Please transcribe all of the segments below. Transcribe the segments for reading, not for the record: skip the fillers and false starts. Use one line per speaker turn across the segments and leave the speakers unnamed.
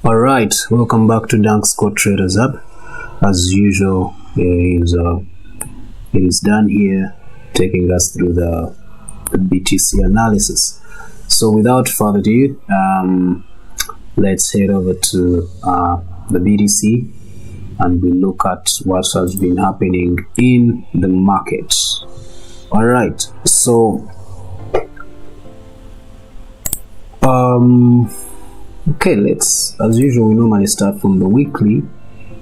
Alright, welcome back to Dankscore Traders Hub. As usual, it is Dan here taking us through the BTC analysis. So without further ado, let's head over to the BTC and we look at what has been happening in the market. Alright, so okay, let's, as usual, we normally start from the weekly.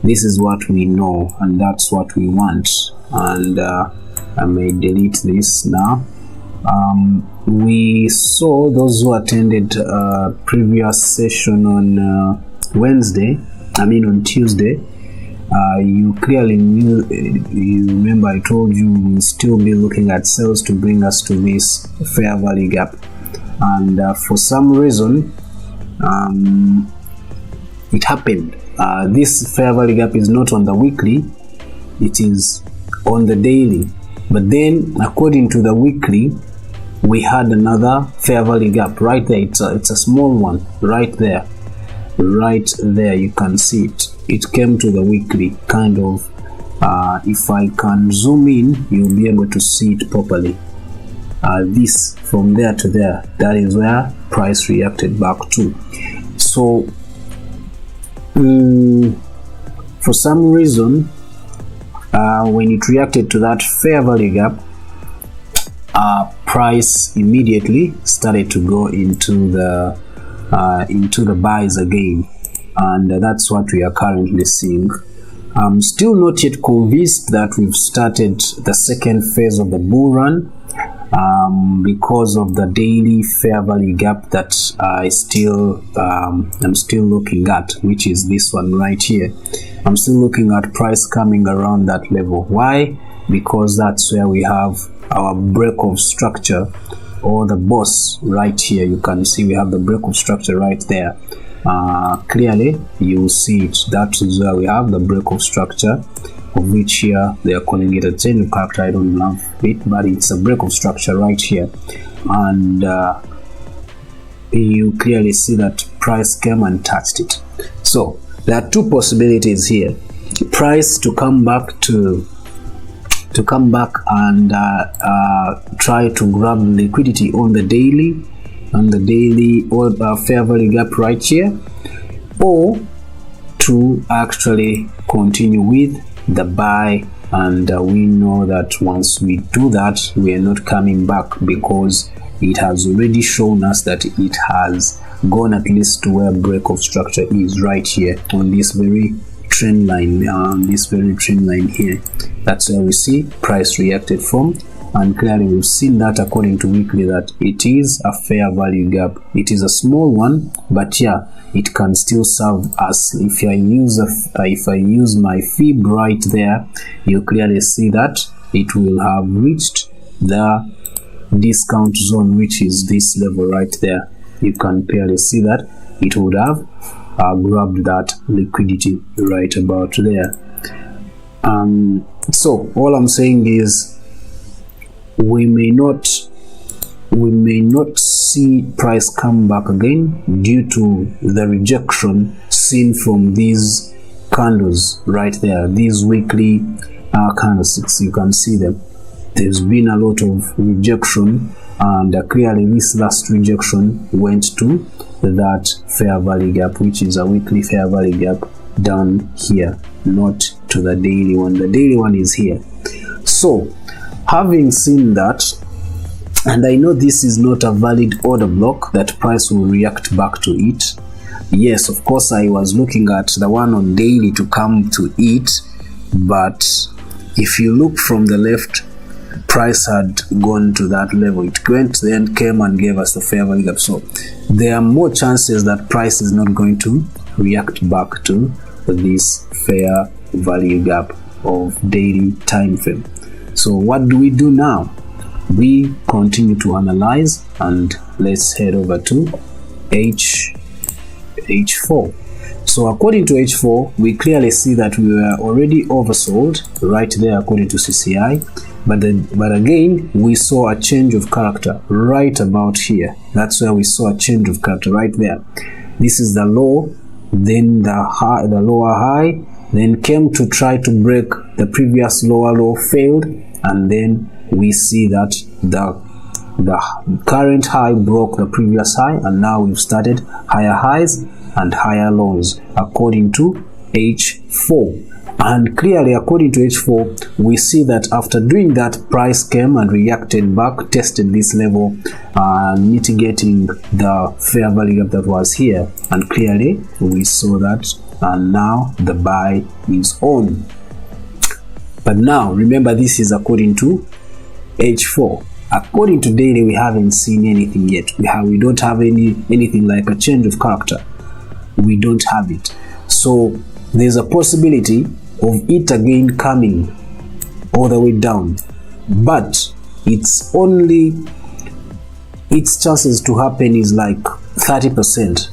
This is what we know and that's what we want, and I may delete this now. We saw those who attended previous session on on Tuesday. You clearly knew, you remember I told you we'll still be looking at sales to bring us to this fair value gap, and for some reason it happened. This fair value gap is not on the weekly, it is on the daily, but then according to the weekly we had another fair value gap right there. It's a small one right there, you can see it came to the weekly kind of. If I can zoom in, you'll be able to see it properly. This from there to there, that is where price reacted back to. So for some reason, when it reacted to that fair value gap, price immediately started to go into the buys again, and that's what we are currently seeing. I'm still not yet convinced that we've started the second phase of the bull run, because of the daily fair value gap that I'm still looking at, which is this one right here. I'm still looking at price coming around that level. Why? Because that's where we have our break of structure, or the boss right here. You can see we have the break of structure right there. Clearly you see it, that is where we have the break of structure, of which here they are calling it a change of character. I don't love it, but it's a break of structure right here, and you clearly see that price came and touched it. So there are two possibilities here: price to come back and try to grab liquidity on the daily or fair value gap right here, or to actually continue with the buy. And we know that once we do that, we are not coming back, because it has already shown us that it has gone at least to where break of structure is right here on this very trend line, here. That's where we see price reacted from, and clearly we've seen that according to weekly that it is a fair value gap. It is a small one, but yeah, it can still serve us. If I use my fib right there, you clearly see that it will have reached the discount zone, which is this level right there. You can clearly see that it would have grabbed that liquidity right about there. So all I'm saying is we may not see price come back again due to the rejection seen from these candles right there, these weekly candlesticks. You can see them. There's been a lot of rejection, and clearly this last rejection went to that fair value gap, which is a weekly fair value gap down here, not to the daily one. The daily one is here. So having seen that, and I know this is not a valid order block that price will react back to it. Yes, of course I was looking at the one on daily to come to it, but if you look from the left, price had gone to that level. It went, then came and gave us the fair value gap. So there are more chances that price is not going to react back to this fair value gap of daily time frame. So what do we do now? We continue to analyze, and let's head over to H4. So according to H4, we clearly see that we were already oversold right there according to CCI. But again, we saw a change of character right about here. That's where we saw a change of character right there. This is the low, then the lower high, then came to try to break the previous lower low, failed, and then we see that the current high broke the previous high, and now we've started higher highs and higher lows according to H4. And clearly according to H4, we see that after doing that, price came and reacted back, tested this level, mitigating the fair value gap that was here, and clearly we saw that, and now the buy is on. But now remember, this is according to H4. According to daily, we haven't seen anything yet. We don't have anything like a change of character. We don't have it. So there's a possibility of it again coming all the way down, but its chances to happen is like 30%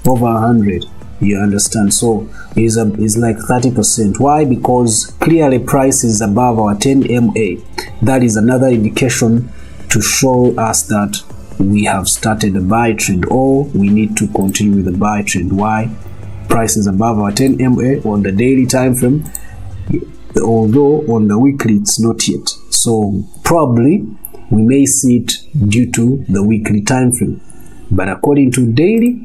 over 100. You understand? So is like 30%. Why? Because clearly price is above our 10 MA. That is another indication to show us that we have started a buy trend, or we need to continue with the buy trend. Why? Price is above our 10 MA on the daily time frame, although on the weekly it's not yet. So probably we may see it due to the weekly time frame, but according to daily,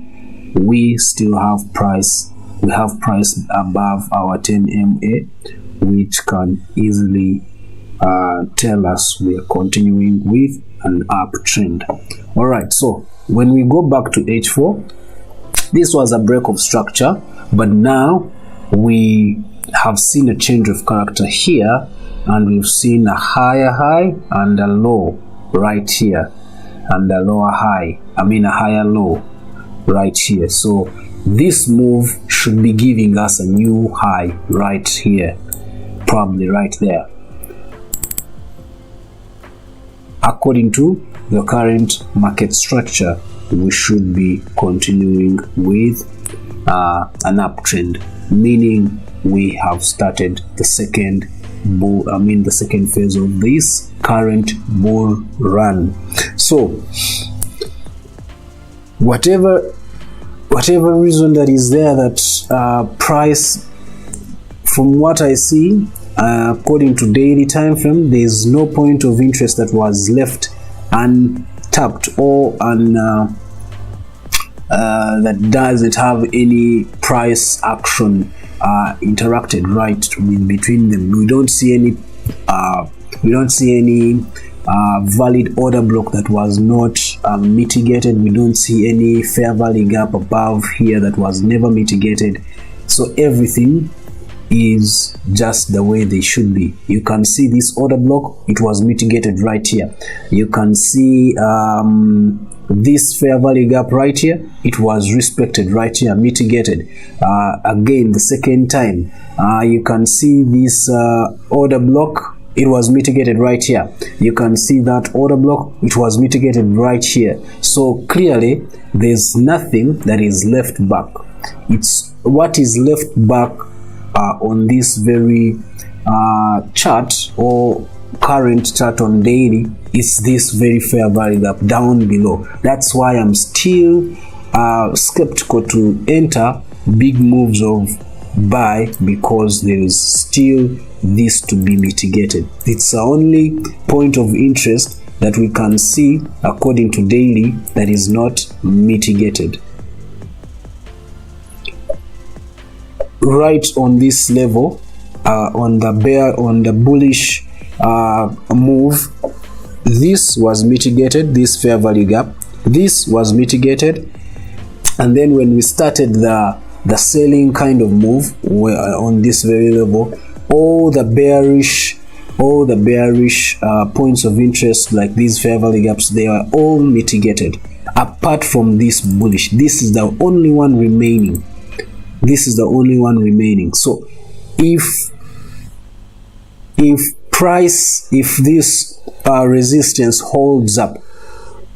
we still have price. We have price above our 10 MA, which can easily tell us we are continuing with an uptrend. All right. So when we go back to H4, this was a break of structure, but now we have seen a change of character here, and we've seen a higher high and a low right here, and a lower high, a higher low right here. So this move should be giving us a new high right here, probably right there. According to the current market structure, we should be continuing with an uptrend, meaning we have started the second phase of this current bull run. So whatever reason that is there, that price, from what I see, according to daily time frame, there is no point of interest that was left untapped or that doesn't have any price action interacted right between them. We don't see any valid order block that was not mitigated. We don't see any fair value gap above here that was never mitigated. So everything is just the way they should be. You can see this order block, it was mitigated right here. You can see this fair value gap right here, it was respected right here, mitigated again the second time. You can see this order block, it was mitigated right here. You can see that order block, it was mitigated right here. So clearly there's nothing that is left back. It's what is left back on this very chart or current chart on daily is this very fair value gap down below. That's why I'm still skeptical to enter big moves of buy, because there is still this to be mitigated. It's the only point of interest that we can see according to daily that is not mitigated. Right on this level, on the bullish move, this was mitigated, this fair value gap, this was mitigated, and then when we started the selling kind of move on this very level, all the bearish points of interest, like these fair value gaps, they are all mitigated apart from this bullish. This is the only one remaining. This is the only one remaining. So if this resistance holds up,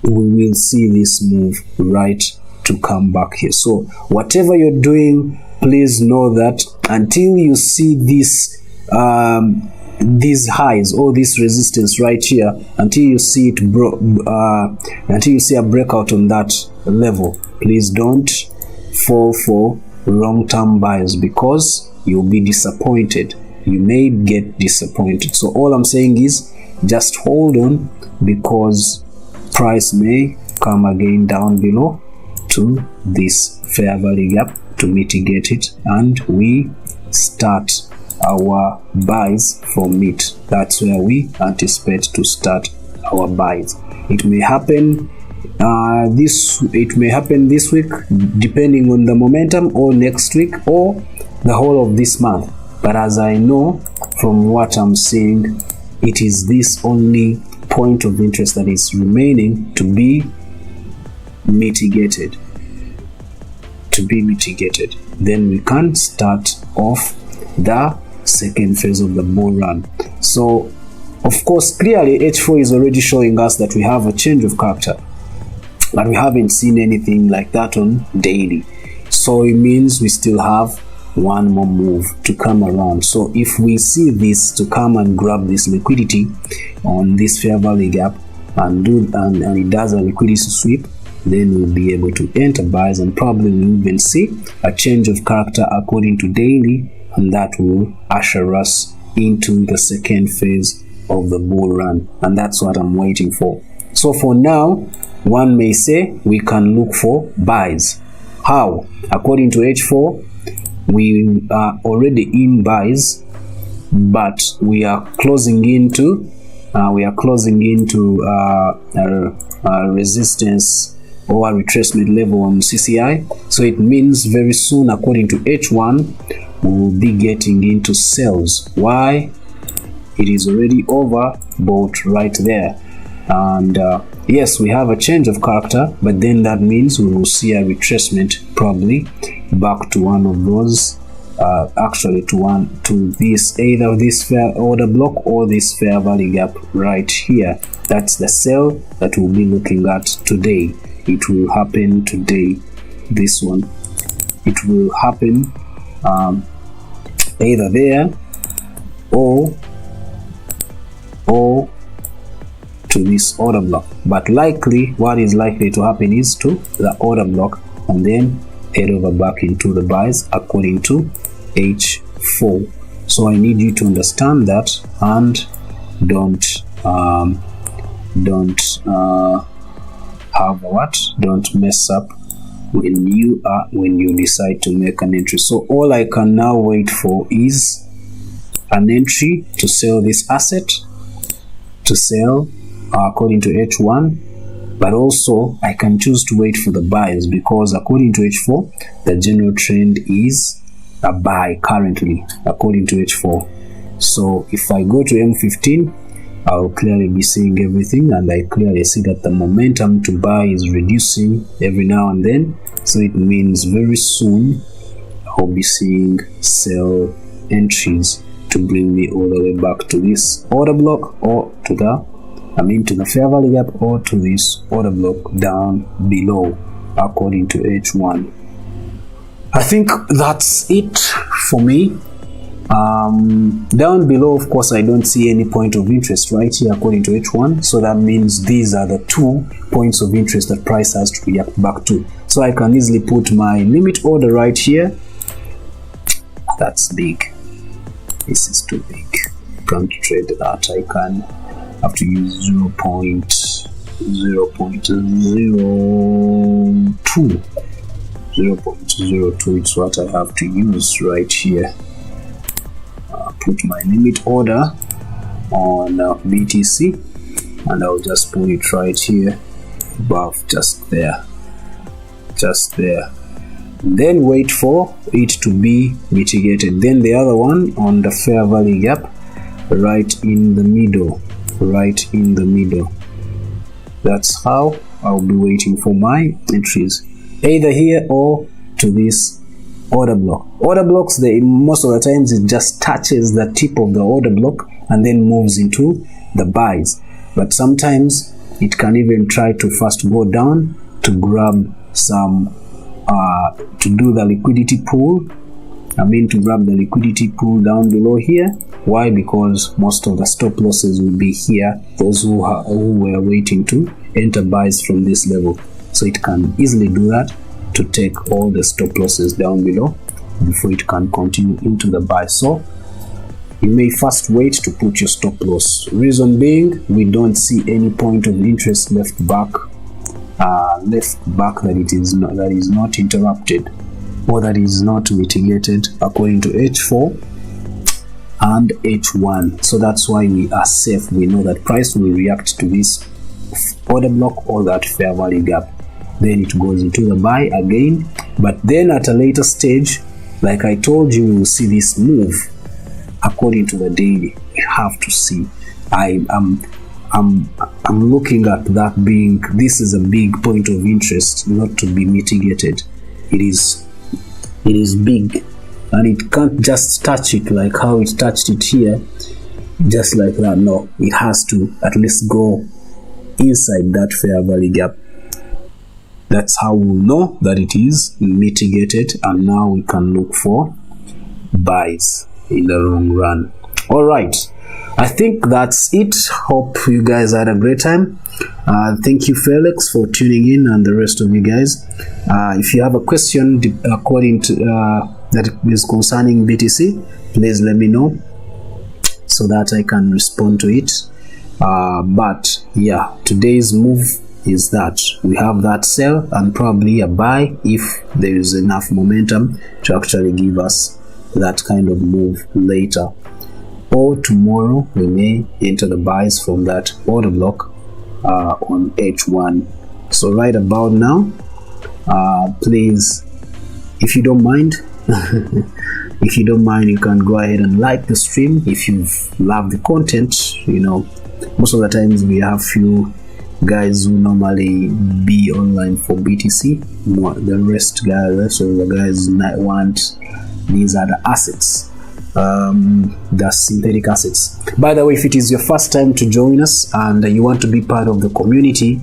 we will see this move right to come back here. So whatever you're doing, please know that until you see this these highs or this resistance right here, until you see it until you see a breakout on that level, please don't fall for long-term buys, because you'll be disappointed. You may get disappointed. So all I'm saying is just hold on, because price may come again down below to this fair value gap to mitigate it, and we start our buys from it. That's where we anticipate to start our buys. It may happen this week, depending on the momentum, or next week, or the whole of this month. But as I know from what I'm seeing, it is this only point of interest that is remaining to be mitigated. Then we can start off the second phase of the bull run. So of course, clearly H4 is already showing us that we have a change of character, but we haven't seen anything like that on daily. So it means we still have one more move to come around. So if we see this to come and grab this liquidity on this fair value gap and it does a liquidity sweep, then we'll be able to enter buys, and probably we'll even see a change of character according to daily, and that will usher us into the second phase of the bull run, and that's what I'm waiting for. So for now, one may say we can look for buys. How? According to H4, we are already in buys, but we are closing into a resistance or a retracement level on CCI. So it means very soon, according to H1, we will be getting into sells. Why? It is already overbought right there, and yes, we have a change of character, but then that means we will see a retracement, probably back to one of those, to this, either this fair order block or this fair value gap right here. That's the sell that we'll be looking at today. It will happen today. This one, it will happen either there or to this order block. But likely, what is likely to happen is to the order block and then head over back into the buys according to H4. So I need you to understand that and don't mess up when you decide to make an entry. So all I can now wait for is an entry to sell this asset, to sell according to H1, but also I can choose to wait for the buys because according to H4 the general trend is a buy currently according to H4. So if I go to M15, I'll clearly be seeing everything, and I clearly see that the momentum to buy is reducing every now and then. So it means very soon I'll be seeing sell entries to bring me all the way back to this order block or to the fair value gap or to this order block down below according to H1. I think that's it for me. Down below, of course, I don't see any point of interest right here according to H1, so that means these are the 2 points of interest that price has to react back to. So I can easily put my limit order right here. That's big. This is too big. Can't trade that. I can have to use 0.02. 0.02 is what I have to use right here. Put my limit order on BTC, and I'll just put it right here above, just there, then wait for it to be mitigated. Then the other one on the fair value gap right in the middle. That's how I'll be waiting for my entries, either here or to this order block. Order blocks, most of the times it just touches the tip of the order block and then moves into the buys, but sometimes it can even try to first go down to grab some to do the liquidity pool. To grab the liquidity pool down below here. Why? Because most of the stop losses will be here, those who were waiting to enter buys from this level. So it can easily do that to take all the stop losses down below before it can continue into the buy. So you may first wait to put your stop loss. Reason being, we don't see any point of interest left back that is not interrupted or that is not mitigated according to H4 and H1. So that's why we are safe. We know that price will react to this order block or that fair value gap, then it goes into the buy again. But then at a later stage, like I told you, we will see this move according to the daily. You have to see. I'm looking at that being, this is a big point of interest not to be mitigated. It is big, and it can't just touch it like how it touched it here, just like that. No, it has to at least go inside that fair value gap. That's how we'll know that it is mitigated, and now we can look for buys in the long run. All right, I think that's it. Hope you guys had a great time. Thank you, Felix, for tuning in, and the rest of you guys. If you have a question according to that is concerning BTC, please let me know so that I can respond to it. But yeah, today's move is that we have that sell and probably a buy if there is enough momentum to actually give us that kind of move later, or tomorrow we may enter the buys from that order block on H1. So right about now, please, if you don't mind you can go ahead and like the stream if you've loved the content. Most of the times we have few guys who normally be online for BTC. The rest of the guys want these are the assets, the synthetic assets. By the way, if it is your first time to join us and you want to be part of the community,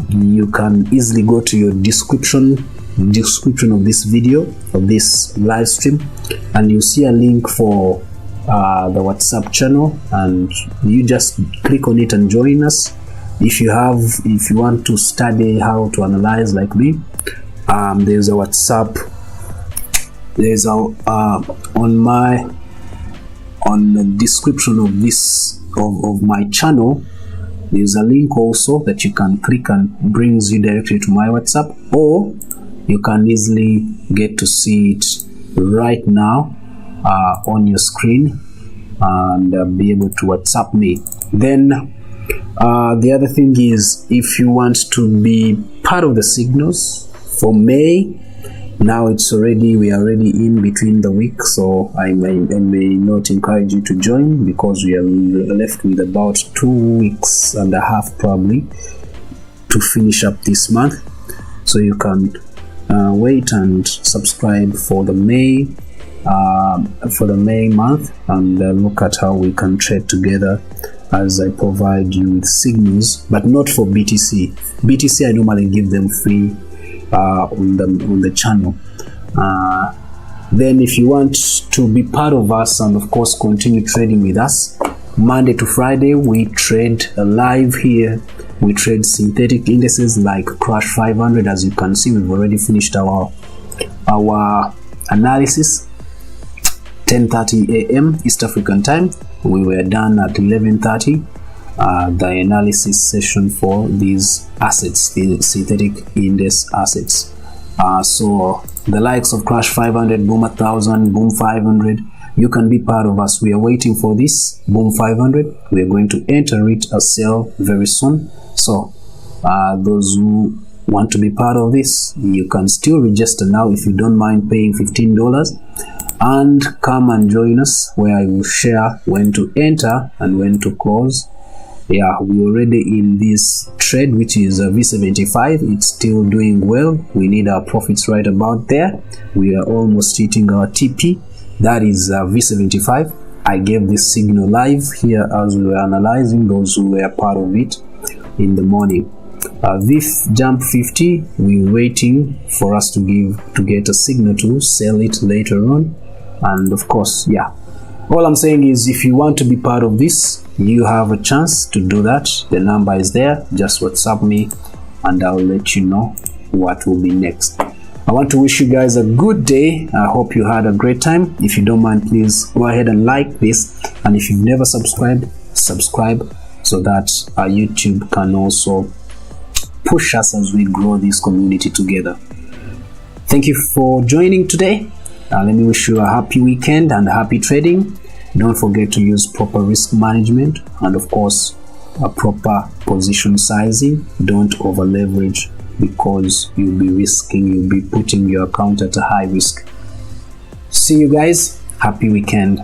you can easily go to your description description of this video, of this live stream, and you see a link for the WhatsApp channel, and you just click on it and join us. If you want to study how to analyze like me, there's a WhatsApp, there's a on the description of this of my channel, there's a link also that you can click and brings you directly to my WhatsApp, or you can easily get to see it right now on your screen and be able to WhatsApp me. Then the other thing is, if you want to be part of the signals for May, now we are already in between the week, so I may not encourage you to join, because we are left with about 2 weeks and a half probably to finish up this month. So you can wait and subscribe for the May month, and look at how we can trade together as I provide you with signals, but not for BTC. BTC I normally give them free on the channel. Then if you want to be part of us and of course continue trading with us, Monday to Friday we trade live here. We trade synthetic indices like Crash 500. As you can see, we've already finished our analysis 10:30 a.m. East African time. We were done at 11:30, the analysis session for these assets, the synthetic index assets. So the likes of Crash 500, Boom 1000, Boom 500, you can be part of us. We are waiting for this Boom 500. We are going to enter it a sell very soon. So those who want to be part of this, you can still register now if you don't mind paying $15, and come and join us, where I will share when to enter and when to close. Yeah, we're already in this trade, which is V75. It's still doing well. We need our profits right about there. We are almost hitting our TP. That is V75. I gave this signal live here as we were analyzing, those who were part of it in the morning. VIF jump 50, we're waiting for us to get a signal to sell it later on. And of course, yeah, all I'm saying is, if you want to be part of this, you have a chance to do that. The number is there. Just WhatsApp me and I'll let you know what will be next. I want to wish you guys a good day. I hope you had a great time. If you don't mind, please go ahead and like this, and if you've never subscribed, subscribe, so that our YouTube can also push us as we grow this community together. Thank you for joining today. Let me wish you a happy weekend and happy trading. Don't forget to use proper risk management and of course a proper position sizing. Don't over leverage, because you'll be putting your account at a high risk. See you guys. Happy weekend.